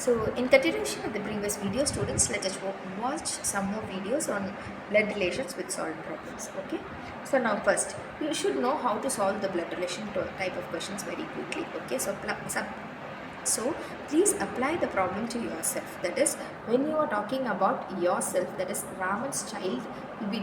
So in continuation of the previous video, students, let us watch some more videos on blood relations with solved problems. Okay. So now first, you should know how to solve the blood relation type of questions very quickly. Okay. So please apply the problem to yourself. That is, when you are talking about yourself, that is Raman's child will be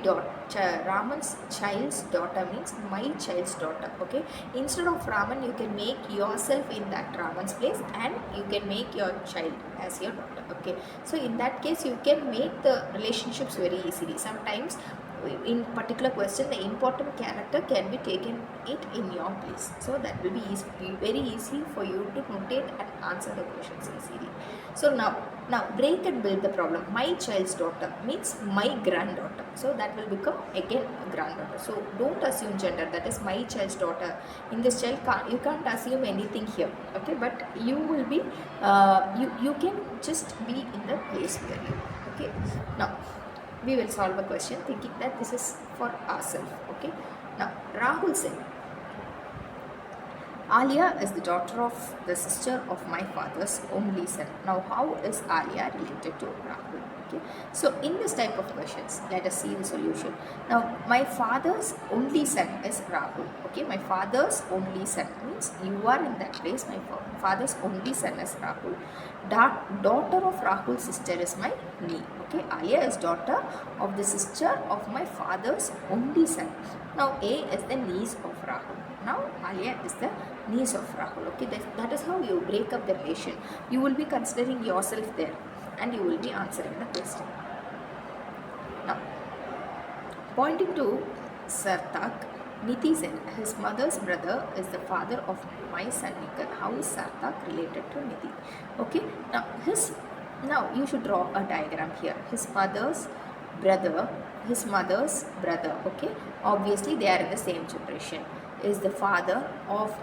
Raman's child's daughter means my child's daughter. Okay. Instead of Raman, you can make yourself in that Raman's place and you can make your child as your daughter. Okay. So in that case, you can make the relationships very easily. Sometimes in particular question the important character can be taken it in your place, so that will be very easy for you to notate and answer the questions easily. So now break and build the problem. My child's daughter means my granddaughter, so that will become again granddaughter. So don't assume gender, that is my child's daughter. In this child you can't assume anything here. Okay, but you will be you can just be in the place where you. Okay, now we will solve a question thinking that this is for ourselves. Okay, now Rahul said, Alia is the daughter of the sister of my father's only son. Now how is Alia related to Rahul? Okay, so in this type of questions, let us see the solution. Now my father's only son is Rahul. Okay, my father's only son means you are in that place. My father's only son is Rahul. Daughter of Rahul's sister is my me. Okay, Alia is daughter of the sister of my father's only son. Now A is the niece of Rahul. Now Alia is the niece of Rahul. Okay, that is how you break up the relation. You will be considering yourself there and you will be answering the question. Now, pointing to Sarthak, Niti said, his mother's brother is the father of my son Nikhil. How is Sarthak related to Niti? Okay, now you should draw a diagram here. His mother's brother, okay, obviously they are in the same generation, is the father of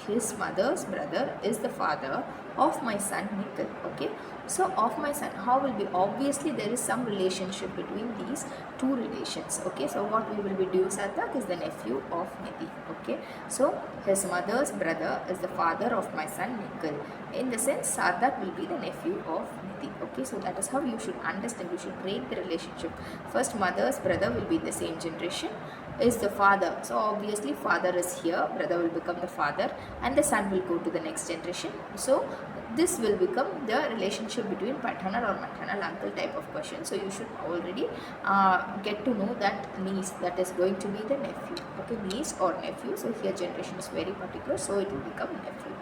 his mother's brother is the father of my son Nikhil. Okay, so of my son, how will be, obviously there is some relationship between these two relations. Okay, so what we will be doing, Sarthak is the nephew of Niti. Okay, so his mother's brother is the father of my son Nikhil. In the sense, Sarthak will be the nephew of Niti. Okay, so that is how you should understand. You should break the relationship. First, mother's brother will be the same generation, is the father. So obviously father is here, brother will become the father and the son will go to the next generation. So this will become the relationship between paternal or maternal uncle type of question. So you should already get to know that niece, that is going to be the nephew. Okay, niece or nephew. So here generation is very particular, so it will become nephew.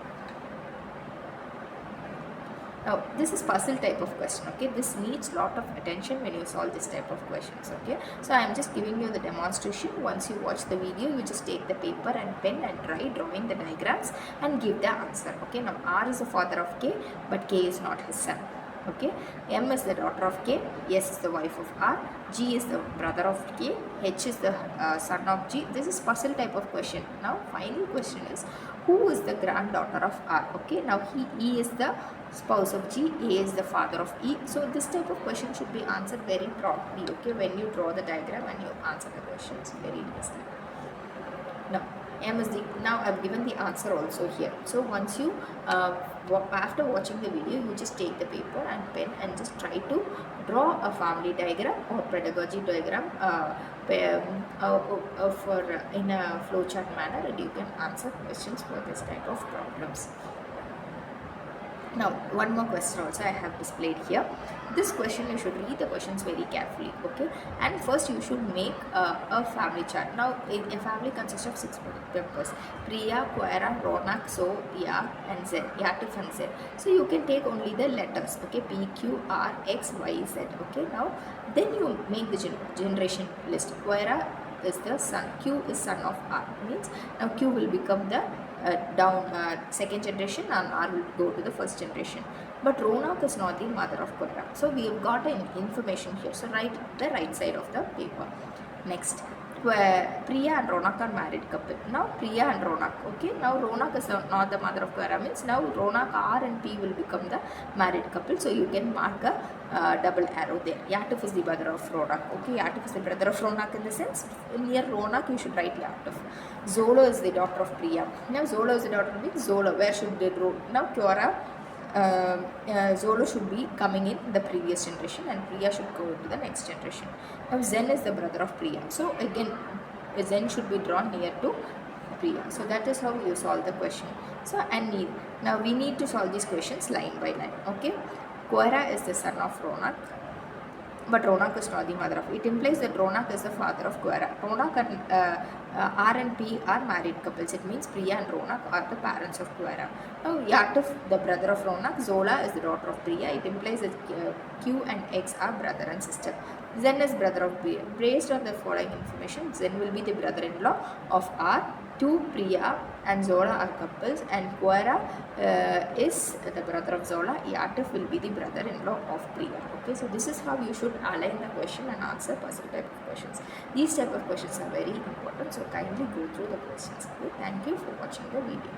Now this is puzzle type of question. Okay, this needs lot of attention when you solve this type of questions. Okay, so I am just giving you the demonstration. Once you watch the video, you just take the paper and pen and try drawing the diagrams and give the answer. Okay, now R is the father of K, but K is not his son. Okay, M is the daughter of K, S is the wife of R, G is the brother of K, H is the son of G. This is puzzle type of question. Now final question is, who is the granddaughter of R? Okay, now E is the spouse of G, A is the father of E. So this type of question should be answered very promptly. Okay, when you draw the diagram and you answer the questions very nicely. Now M is the, now I've given the answer also here. So once you after watching the video, you just take the paper and pen and just try to draw a family diagram or pedagogy diagram for in a flowchart manner, and you can answer questions for this type of problems. Now one more question also I have displayed here. This question you should read the questions very carefully. Okay, and first you should make a family chart. Now a family consists of 6 members: Priya, Koira, Ronak, So, Ya and Z, Yatif and Z. So you can take only the letters. Okay, P, Q, R, X, Y, Z. Okay, now then you make the generation list. Koira is the son, Q is son of R, means now Q will become the second generation and R will go to the first generation. But Ronak is not the mother of Koira. So we have got an information here. So write the right side of the paper. Next, where Priya and Ronak are married couple. Now Priya and Ronak. Okay, now Ronak is not the mother of Koira, means now Ronak, R and P will become the married couple. So you can mark a double arrow there. Yatif is the brother of Ronak. Okay, Yatif is the brother of Ronak in the sense, near Ronak you should write Yatif. Zola is the daughter of Priya. Now Zola is the daughter of Zola. Where should they draw? Now Koira Zolo should be coming in the previous generation and Priya should go into the next generation. Now Zen is the brother of Priya. So again, Zen should be drawn near to Priya. So that is how you solve the question. So and need. Now we need to solve these questions line by line. Okay. Koira is the son of Ronak, but Ronak is not the mother of. It implies that Ronak is the father of Koira. Ronak and R and P are married couples. It means Priya and Ronak are the parents of Koira. Now Yatif, the brother of Ronak, Zola is the daughter of Priya. It implies that Q and X are brother and sister. Zen is brother of Priya. Based on the following information, Zen will be the brother-in-law of R. Two Priya and Zola are couples, and Koira is the brother of Zola. Yatif will be the brother-in-law of Priya. Okay, so this is how you should align the question and answer puzzle type of questions. These type of questions are very important, so kindly go through the questions. Okay, thank you for watching the video.